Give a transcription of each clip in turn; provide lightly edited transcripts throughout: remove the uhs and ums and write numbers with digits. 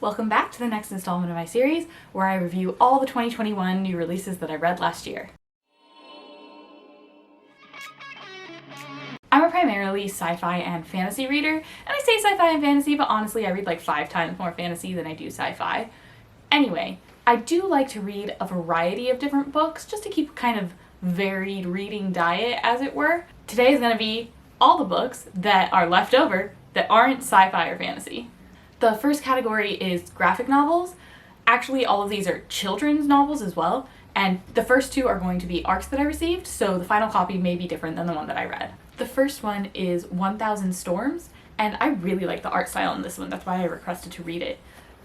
Welcome back to the next installment of my series, where I review all the 2021 new releases that I read last year. I'm a primarily sci-fi and fantasy reader, and I say sci-fi and fantasy, but honestly I read like 5 times more fantasy than I do sci-fi. Anyway, I do like to read a variety of different books, just to keep kind of varied reading diet, as it were. Today is going to be all the books that are left over that aren't sci-fi or fantasy. The first category is graphic novels. Actually, all of these are children's novels as well, and the first 2 are going to be ARCs that I received, so the final copy may be different than the one that I read. The first one is 1000 Storms, and I really like the art style in this one, that's why I requested to read it.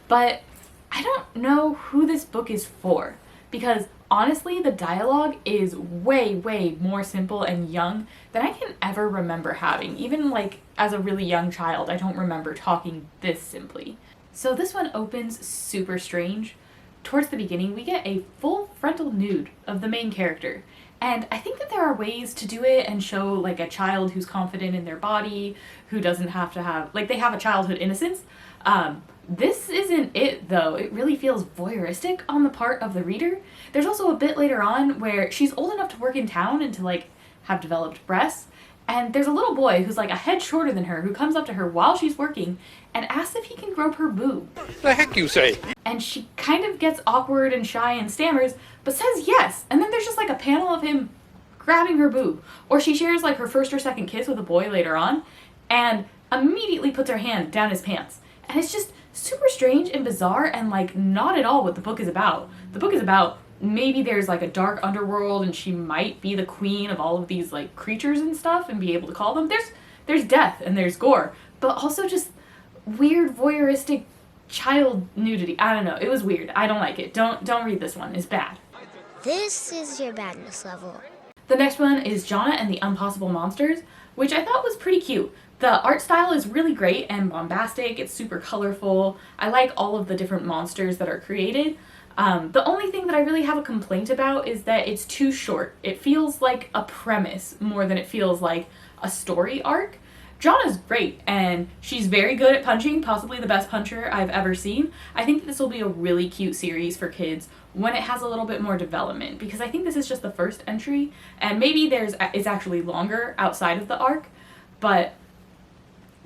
But I don't know who this book is for, because honestly the dialogue is way more simple and young than I can ever remember having. Even like as a really young child, I don't remember talking this simply. So this one opens super strange. Towards the beginning, we get a full frontal nude of the main character. And I think that there are ways to do it and show like a child who's confident in their body, who doesn't have to have, like they have a childhood innocence. This isn't it though. It really feels voyeuristic on the part of the reader. There's also a bit later on where she's old enough to work in town and to like have developed breasts. And there's a little boy who's like a head shorter than her who comes up to her while she's working and asks if he can grope her boob. The heck you say? And she kind of gets awkward and shy and stammers, but says yes. And then there's just like a panel of him grabbing her boob. Or she shares like her first or second kiss with a boy later on and immediately puts her hand down his pants. And it's just super strange and bizarre and like not at all what the book is about. The book is about maybe there's like a dark underworld and she might be the queen of all of these like creatures and stuff and be able to call them. There's death and there's gore, but also just weird voyeuristic child nudity. I don't know. It was weird. I don't like it. Don't read this one. It's bad. This is your badness level. The next one is Jonna and the Impossible Monsters, which I thought was pretty cute. The art style is really great and bombastic. It's super colorful. I like all of the different monsters that are created. The only thing that I really have a complaint about is that it's too short. It feels like a premise more than it feels like a story arc. Jonna's great, and she's very good at punching, possibly the best puncher I've ever seen. I think this will be a really cute series for kids when it has a little bit more development, because I think this is just the first entry, and maybe it's actually longer outside of the arc, but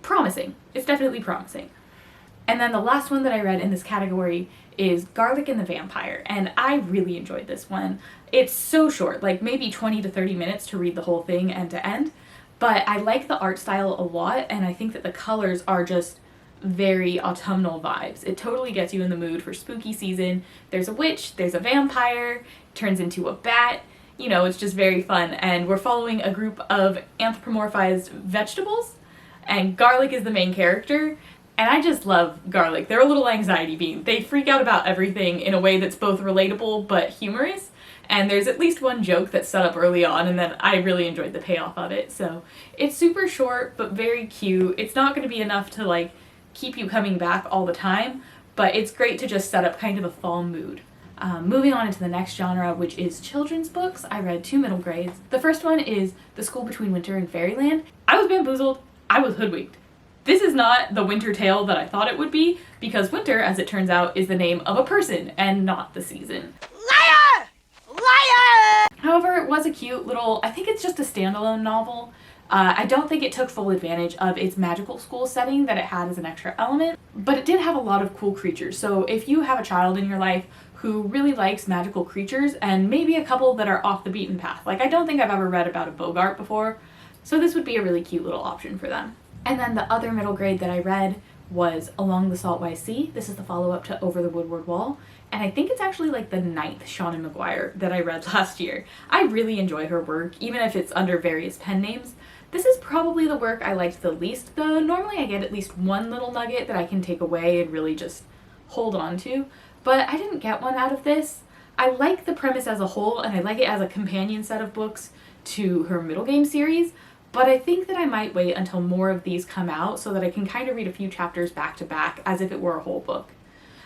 promising. It's definitely promising. And then the last one that I read in this category is Garlic and the Vampire, and I really enjoyed this one. It's so short, like maybe 20 to 30 minutes to read the whole thing end to end, but I like the art style a lot, and I think that the colors are just very autumnal vibes. It totally gets you in the mood for spooky season. There's a witch, there's a vampire, turns into a bat. You know, it's just very fun, and we're following a group of anthropomorphized vegetables, and Garlic is the main character. And I just love Garlic. They're a little anxiety bean. They freak out about everything in a way that's both relatable but humorous. And there's at least one joke that's set up early on, and then I really enjoyed the payoff of it. So it's super short but very cute. It's not going to be enough to like keep you coming back all the time, but it's great to just set up kind of a fall mood. Moving on into the next genre, which is children's books, I read 2 middle grades. The first one is The School Between Winter and Fairyland. I was bamboozled. I was hoodwinked. This is not the winter tale that I thought it would be, because winter, as it turns out, is the name of a person and not the season. Liar! Liar! However, it was a cute little, I think it's just a standalone novel. I don't think it took full advantage of its magical school setting that it had as an extra element, but it did have a lot of cool creatures. So if you have a child in your life who really likes magical creatures, and maybe a couple that are off the beaten path, like I don't think I've ever read about a Bogart before, so this would be a really cute little option for them. And then the other middle grade that I read was Along the Saltwise Sea. This is the follow-up to Over the Woodward Wall, and I think it's actually like the 9th Shauna Maguire that I read last year. I really enjoy her work, even if it's under various pen names. This is probably the work I liked the least, though normally I get at least one little nugget that I can take away and really just hold on to, but I didn't get one out of this. I like the premise as a whole, and I like it as a companion set of books to her Middle Game series, but I think that I might wait until more of these come out so that I can kind of read a few chapters back to back as if it were a whole book.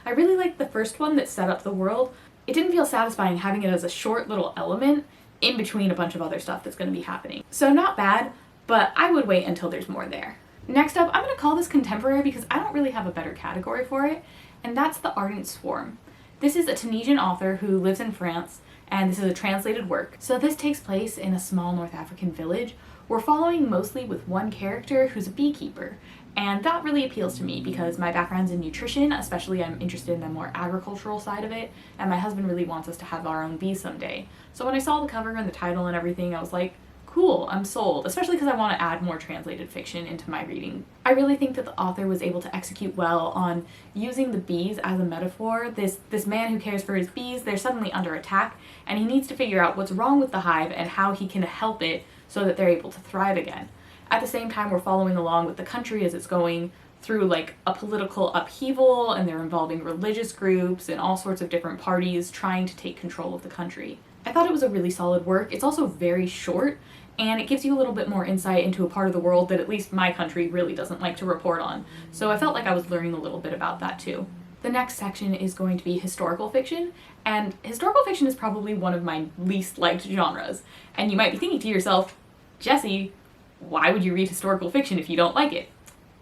I really liked the first one that set up the world. It didn't feel satisfying having it as a short little element in between a bunch of other stuff that's going to be happening. So not bad, but I would wait until there's more there. Next up, I'm going to call this contemporary because I don't really have a better category for it, and that's the Ardent Swarm. This is a Tunisian author who lives in France, and this is a translated work. So this takes place in a small North African village. We're following mostly with one character who's a beekeeper, and that really appeals to me because my background's in nutrition, especially I'm interested in the more agricultural side of it, and my husband really wants us to have our own bees someday. So when I saw the cover and the title and everything, I was like, cool, I'm sold, especially because I want to add more translated fiction into my reading. I really think that the author was able to execute well on using the bees as a metaphor. This man who cares for his bees, they're suddenly under attack, and he needs to figure out what's wrong with the hive and how he can help it so that they're able to thrive again. At the same time, we're following along with the country as it's going through like a political upheaval, and they're involving religious groups and all sorts of different parties trying to take control of the country. I thought it was a really solid work. It's also very short, and it gives you a little bit more insight into a part of the world that at least my country really doesn't like to report on. So I felt like I was learning a little bit about that too. The next section is going to be historical fiction, and historical fiction is probably one of my least liked genres. And you might be thinking to yourself, Jessie, why would you read historical fiction if you don't like it?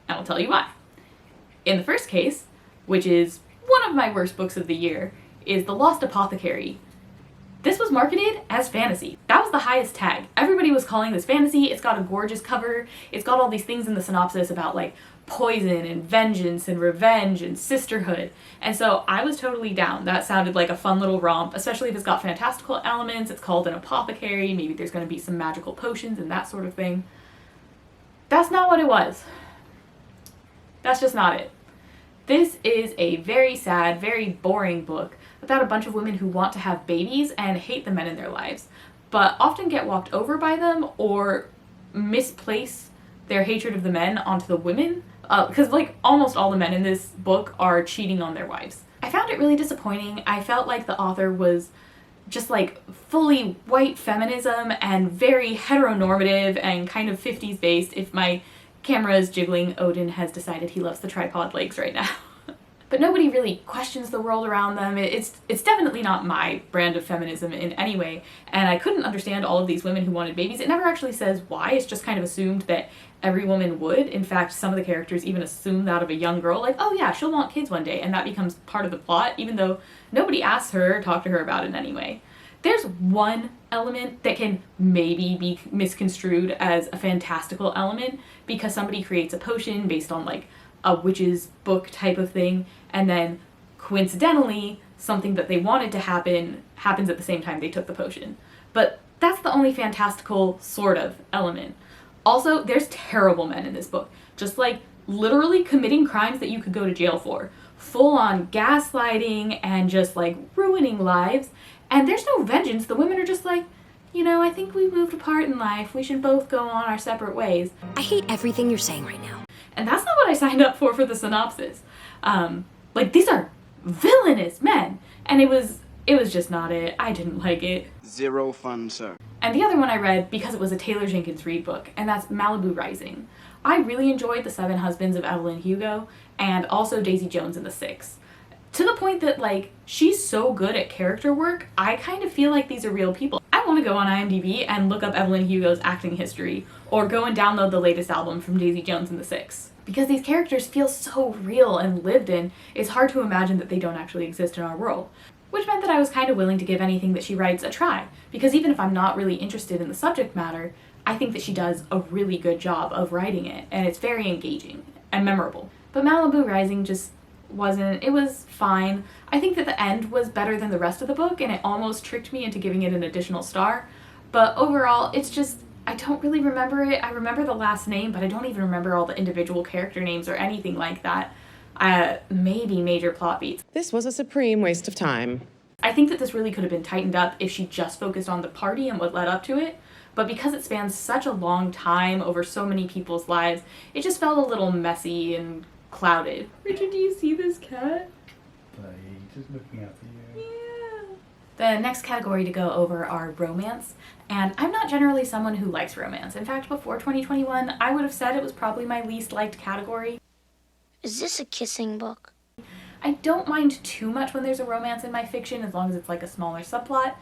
And I'll tell you why. In the first case, which is one of my worst books of the year, is The Lost Apothecary. This was marketed as fantasy. That was the highest tag. Everybody was calling this fantasy. It's got a gorgeous cover. It's got all these things in the synopsis about like poison and vengeance and revenge and sisterhood. And so I was totally down. That sounded like a fun little romp, especially if it's got fantastical elements. It's called an apothecary. Maybe there's going to be some magical potions and that sort of thing. That's not what it was. That's just not it. This is a very sad, very boring book about a bunch of women who want to have babies and hate the men in their lives, but often get walked over by them or misplace their hatred of the men onto the women, because like almost all the men in this book are cheating on their wives. I found it really disappointing. I felt like the author was just like fully white feminism and very heteronormative and kind of 50s based. If my camera is jiggling, Odin has decided he loves the tripod legs right now. But nobody really questions the world around them. It's definitely not my brand of feminism in any way, and I couldn't understand all of these women who wanted babies. It never actually says why. It's just kind of assumed that every woman would. In fact, some of the characters even assume that of a young girl, like, oh yeah, she'll want kids one day, and that becomes part of the plot, even though nobody asks her or talk to her about it in any way. There's one element that can maybe be misconstrued as a fantastical element because somebody creates a potion based on like a witch's book type of thing, and then coincidentally something that they wanted to happen happens at the same time they took the potion. But that's the only fantastical sort of element. Also, there's terrible men in this book, just like literally committing crimes that you could go to jail for, full on gaslighting and just like ruining lives, and there's no vengeance. The women are just like, you know, I think we moved apart in life, we should both go on our separate ways. I hate everything you're saying right now. And that's not what I signed up for the synopsis. Like, these are villainous men. And it was just not it. I didn't like it. Zero fun, sir. And the other one I read because it was a Taylor Jenkins Reid book, and that's Malibu Rising. I really enjoyed The Seven Husbands of Evelyn Hugo, and also Daisy Jones and the Six. To the point that, like, she's so good at character work, I kind of feel like these are real people. I want to go on IMDb and look up Evelyn Hugo's acting history, or go and download the latest album from Daisy Jones and the Six. Because these characters feel so real and lived in, it's hard to imagine that they don't actually exist in our world. Which meant that I was kind of willing to give anything that she writes a try, because even if I'm not really interested in the subject matter, I think that she does a really good job of writing it, and it's very engaging and memorable. But Malibu Rising just wasn't. It was fine. I think that the end was better than the rest of the book, and it almost tricked me into giving it an additional star. But overall, it's just, I don't really remember it. I remember the last name, but I don't even remember all the individual character names or anything like that. Maybe major plot beats. This was a supreme waste of time. I think that this really could have been tightened up if she just focused on the party and what led up to it, but because it spans such a long time over so many people's lives, it just felt a little messy and clouded. Richard, do you see this cat? Just looking after you. Yeah. The next category to go over are romance, and I'm not generally someone who likes romance. In fact, before 2021, I would have said it was probably my least liked category. Is this a kissing book? I don't mind too much when there's a romance in my fiction, as long as it's like a smaller subplot,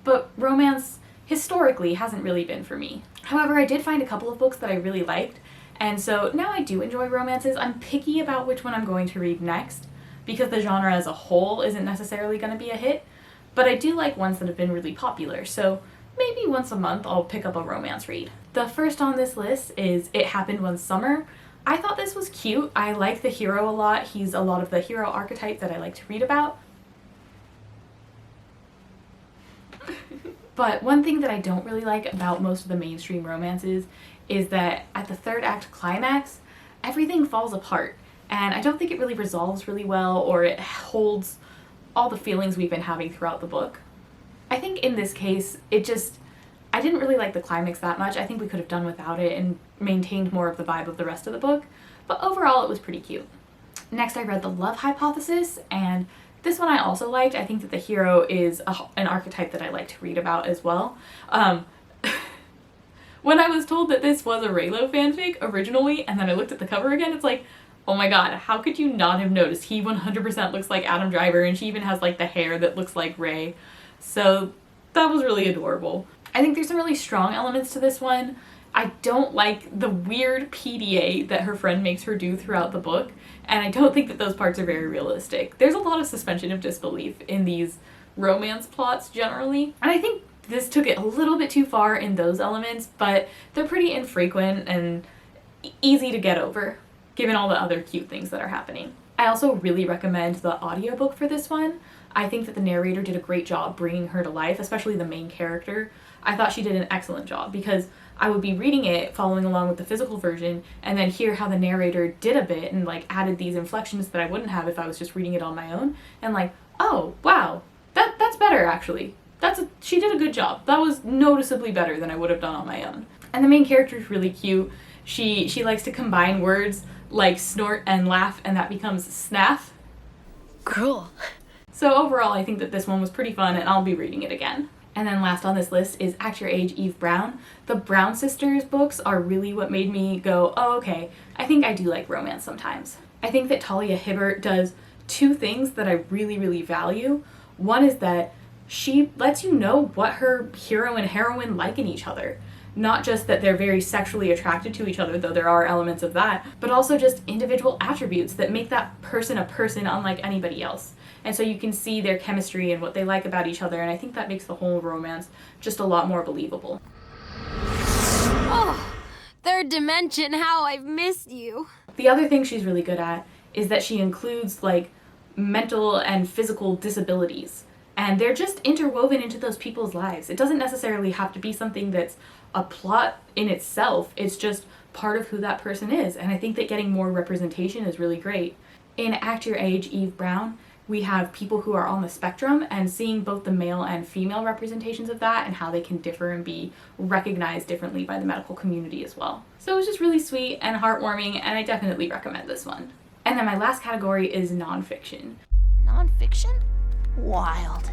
but romance historically hasn't really been for me. However, I did find a couple of books that I really liked, and so now I do enjoy romances. I'm picky about which one I'm going to read next, because the genre as a whole isn't necessarily going to be a hit, but I do like ones that have been really popular, so maybe once a month I'll pick up a romance read. The first on this list is It Happened One Summer. I thought this was cute. I like the hero a lot. He's a lot of the hero archetype that I like to read about. But one thing that I don't really like about most of the mainstream romances is that at the third act climax, everything falls apart. And I don't think it really resolves really well, or it holds all the feelings we've been having throughout the book. I think in this case, I didn't really like the climax that much. I think we could have done without it and maintained more of the vibe of the rest of the book, but overall it was pretty cute. Next I read The Love Hypothesis, and this one I also liked. I think that the hero is an archetype that I like to read about as well. When I was told that this was a Raylo fanfic originally, and then I looked at the cover again, it's like, oh my god, how could you not have noticed? He 100% looks like Adam Driver, and she even has like the hair that looks like Ray. So that was really adorable. I think there's some really strong elements to this one. I don't like the weird PDA that her friend makes her do throughout the book, and I don't think that those parts are very realistic. There's a lot of suspension of disbelief in these romance plots generally, and I think this took it a little bit too far in those elements, but they're pretty infrequent and easy to get over, given all the other cute things that are happening. I also really recommend the audiobook for this one. I think that the narrator did a great job bringing her to life, especially the main character. I thought she did an excellent job because I would be reading it, following along with the physical version, and then hear how the narrator did a bit and like added these inflections that I wouldn't have if I was just reading it on my own, and like, oh wow, that's better actually. She did a good job. That was noticeably better than I would have done on my own. And the main character is really cute. She likes to combine words like snort and laugh, and that becomes snaff. Cool. So overall, I think that this one was pretty fun, and I'll be reading it again. And then last on this list is Act Your Age, Eve Brown. The Brown sisters books are really what made me go, oh, okay, I think I do like romance sometimes. I think that Talia Hibbert does two things that I really, really value. One is that she lets you know what her hero and heroine like in each other. Not just that they're very sexually attracted to each other, though there are elements of that, but also just individual attributes that make that person a person unlike anybody else. And so you can see their chemistry and what they like about each other, and I think that makes the whole romance just a lot more believable. Oh, third dimension, how I've missed you. The other thing she's really good at is that she includes like mental and physical disabilities, and they're just interwoven into those people's lives. It doesn't necessarily have to be something that's a plot in itself, it's just part of who that person is, and I think that getting more representation is really great. In Act Your Age, Eve Brown, we have people who are on the spectrum, and seeing both the male and female representations of that and how they can differ and be recognized differently by the medical community as well. So it was just really sweet and heartwarming, and I definitely recommend this one. And then my last category is nonfiction. Nonfiction? Wild.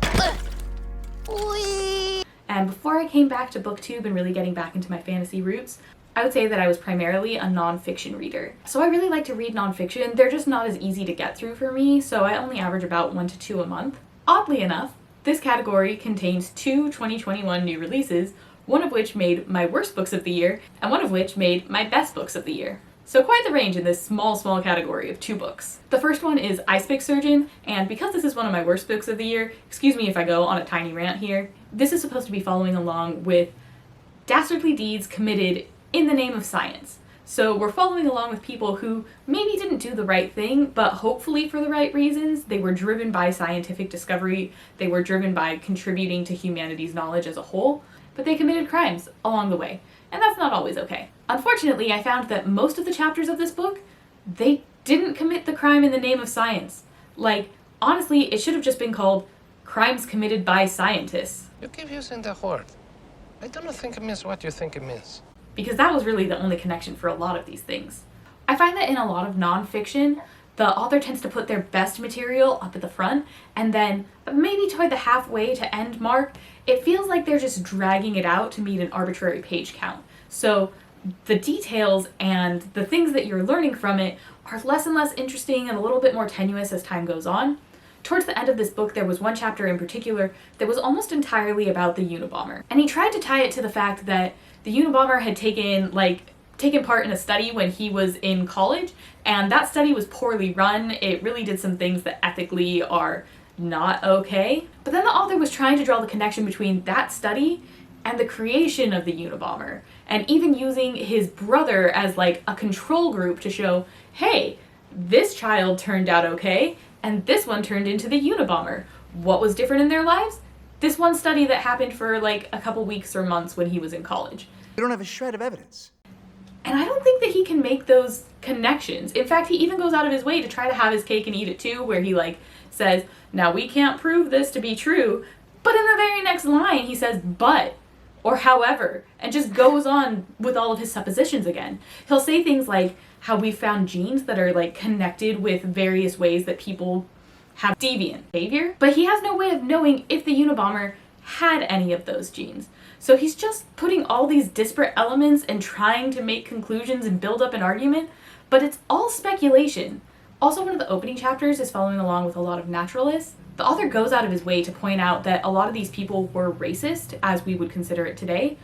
And before I came back to booktube and really getting back into my fantasy roots, I would say that I was primarily a nonfiction reader. So I really like to read nonfiction. They're just not as easy to get through for me, so I only average about 1 to 2 a month. Oddly enough, this category contains 2 2021 new releases, one of which made my worst books of the year, and one of which made my best books of the year. So quite the range in this small category of 2 books. The first one is Icepick Surgeon, and because this is one of my worst books of the year, excuse me if I go on a tiny rant here, this is supposed to be following along with dastardly deeds committed in the name of science. So we're following along with people who maybe didn't do the right thing, but hopefully for the right reasons. They were driven by scientific discovery, they were driven by contributing to humanity's knowledge as a whole, but they committed crimes along the way, and that's not always okay. Unfortunately, I found that most of the chapters of this book, they didn't commit the crime in the name of science. Like, honestly, it should have just been called Crimes Committed by Scientists. You keep using the word. I don't think it means what you think it means. Because that was really the only connection for a lot of these things. I find that in a lot of nonfiction, the author tends to put their best material up at the front, and then maybe toward the halfway to end mark, it feels like they're just dragging it out to meet an arbitrary page count. So the details and the things that you're learning from it are less and less interesting and a little bit more tenuous as time goes on. Towards the end of this book, there was one chapter in particular that was almost entirely about the Unabomber. And he tried to tie it to the fact that the Unabomber had taken, like, taken part in a study when he was in college, and that study was poorly run. It really did some things that ethically are not okay. But then the author was trying to draw the connection between that study and the creation of the Unabomber, and even using his brother as like a control group to show, hey, this child turned out okay, and this one turned into the Unabomber. What was different in their lives? This one study that happened for like a couple weeks or months when he was in college. We don't have a shred of evidence. And I don't think that he can make those connections. In fact, he even goes out of his way to try to have his cake and eat it too, where he like says, now we can't prove this to be true, but in the very next line he says, but, or however, and just goes on with all of his suppositions again. He'll say things like how we found genes that are like connected with various ways that people have deviant behavior, but he has no way of knowing if the Unabomber had any of those genes. So he's just putting all these disparate elements and trying to make conclusions and build up an argument, but it's all speculation. Also, one of the opening chapters is following along with a lot of naturalists. The author goes out of his way to point out that a lot of these people were racist, as we would consider it today,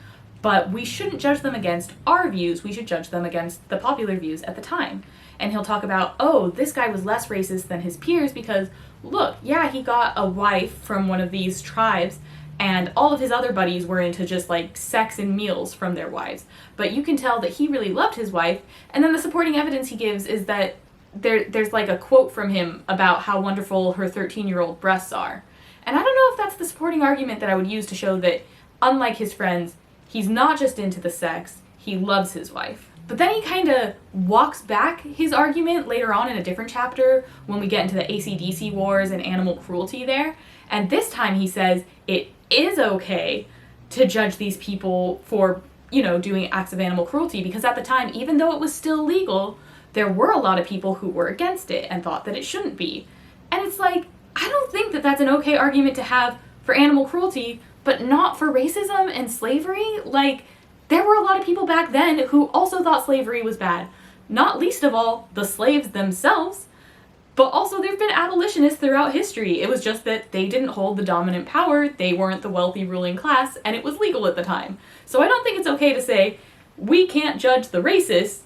but we shouldn't judge them against our views, we should judge them against the popular views at the time. And he'll talk about, oh, this guy was less racist than his peers because, look, yeah, he got a wife from one of these tribes, and all of his other buddies were into just like sex and meals from their wives. But you can tell that he really loved his wife, and then the supporting evidence he gives is that there's like a quote from him about how wonderful her 13-year-old breasts are. And I don't know if that's the supporting argument that I would use to show that, unlike his friends, he's not just into the sex, he loves his wife. But then he kind of walks back his argument later on in a different chapter when we get into the AC/DC wars and animal cruelty there. And this time he says it is okay to judge these people for, doing acts of animal cruelty, because at the time, even though it was still legal, there were a lot of people who were against it and thought that it shouldn't be. And it's like, I don't think that that's an okay argument to have for animal cruelty, but not for racism and slavery. Like, there were a lot of people back then who also thought slavery was bad. Not least of all, the slaves themselves. But also there have been abolitionists throughout history. It was just that they didn't hold the dominant power, they weren't the wealthy ruling class, and it was legal at the time. So I don't think it's okay to say, we can't judge the racists,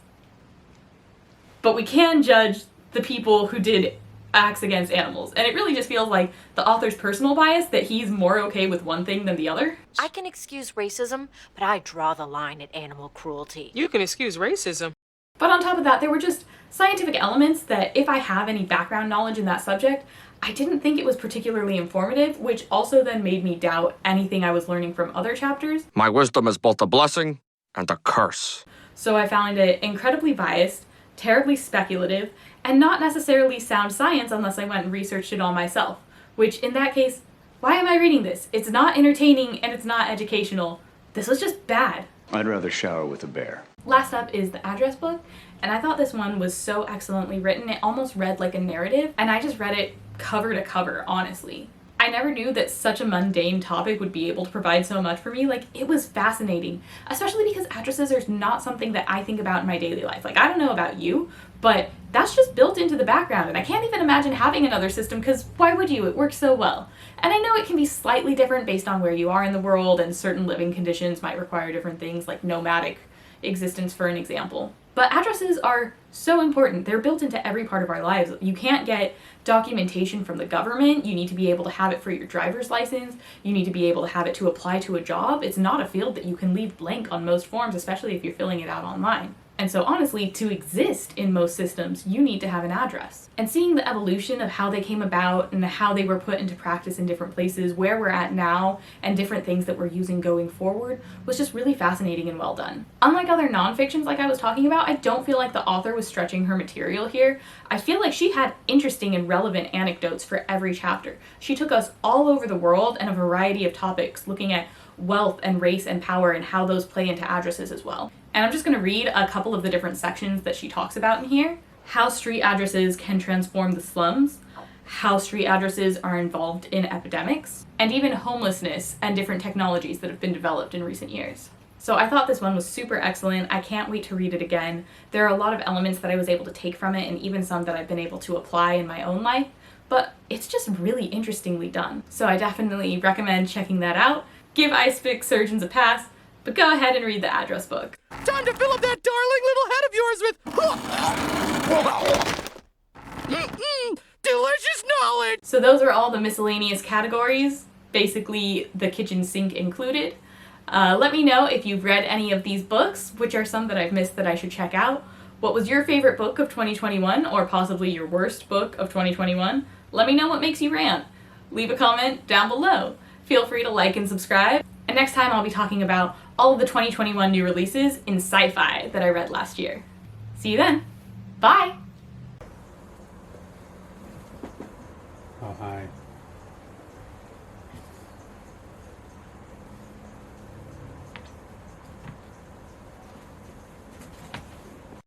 but we can judge the people who did acts against animals. And it really just feels like the author's personal bias, that he's more okay with one thing than the other. I can excuse racism, but I draw the line at animal cruelty. You can excuse racism. But on top of that, there were just scientific elements that, if I have any background knowledge in that subject, I didn't think it was particularly informative, which also then made me doubt anything I was learning from other chapters. My wisdom is both a blessing and a curse. So I found it incredibly biased, terribly speculative, and not necessarily sound science unless I went and researched it all myself. Which, in that case, why am I reading this? It's not entertaining and it's not educational. This was just bad. I'd rather shower with a bear. Last up is the address book, and I thought this one was so excellently written. It almost read like a narrative, and I just read it cover to cover, honestly. I never knew that such a mundane topic would be able to provide so much for me. Like, it was fascinating, especially because addresses are not something that I think about in my daily life. Like, I don't know about you, but that's just built into the background, and I can't even imagine having another system, because why would you? It works so well. And I know it can be slightly different based on where you are in the world, and certain living conditions might require different things, like nomadic existence, for an example. But addresses are so important. They're built into every part of our lives. You can't get documentation from the government. You need to be able to have it for your driver's license. You need to be able to have it to apply to a job. It's not a field that you can leave blank on most forms, especially if you're filling it out online. And so honestly, to exist in most systems, you need to have an address. And seeing the evolution of how they came about and how they were put into practice in different places, where we're at now, and different things that we're using going forward was just really fascinating and well done. Unlike other nonfictions like I was talking about, I don't feel like the author was stretching her material here. I feel like she had interesting and relevant anecdotes for every chapter. She took us all over the world and a variety of topics, looking at wealth and race and power and how those play into addresses as well. And I'm just going to read a couple of the different sections that she talks about in here. How street addresses can transform the slums, how street addresses are involved in epidemics, and even homelessness and different technologies that have been developed in recent years. So I thought this one was super excellent. I can't wait to read it again. There are a lot of elements that I was able to take from it, and even some that I've been able to apply in my own life, but it's just really interestingly done. So I definitely recommend checking that out. Give Icepick Surgeons a pass, but go ahead and read the address book. time to fill up that darling little head of yours with delicious knowledge. So those are all the miscellaneous categories, basically the kitchen sink included. Let me know if you've read any of these books, which are some that I've missed that I should check out. What was your favorite book of 2021, or possibly your worst book of 2021? Let me know what makes you rant. Leave a comment down below. Feel free to like and subscribe. And next time I'll be talking about all of the 2021 new releases in sci-fi that I read last year. See you then. Bye! Oh, hi.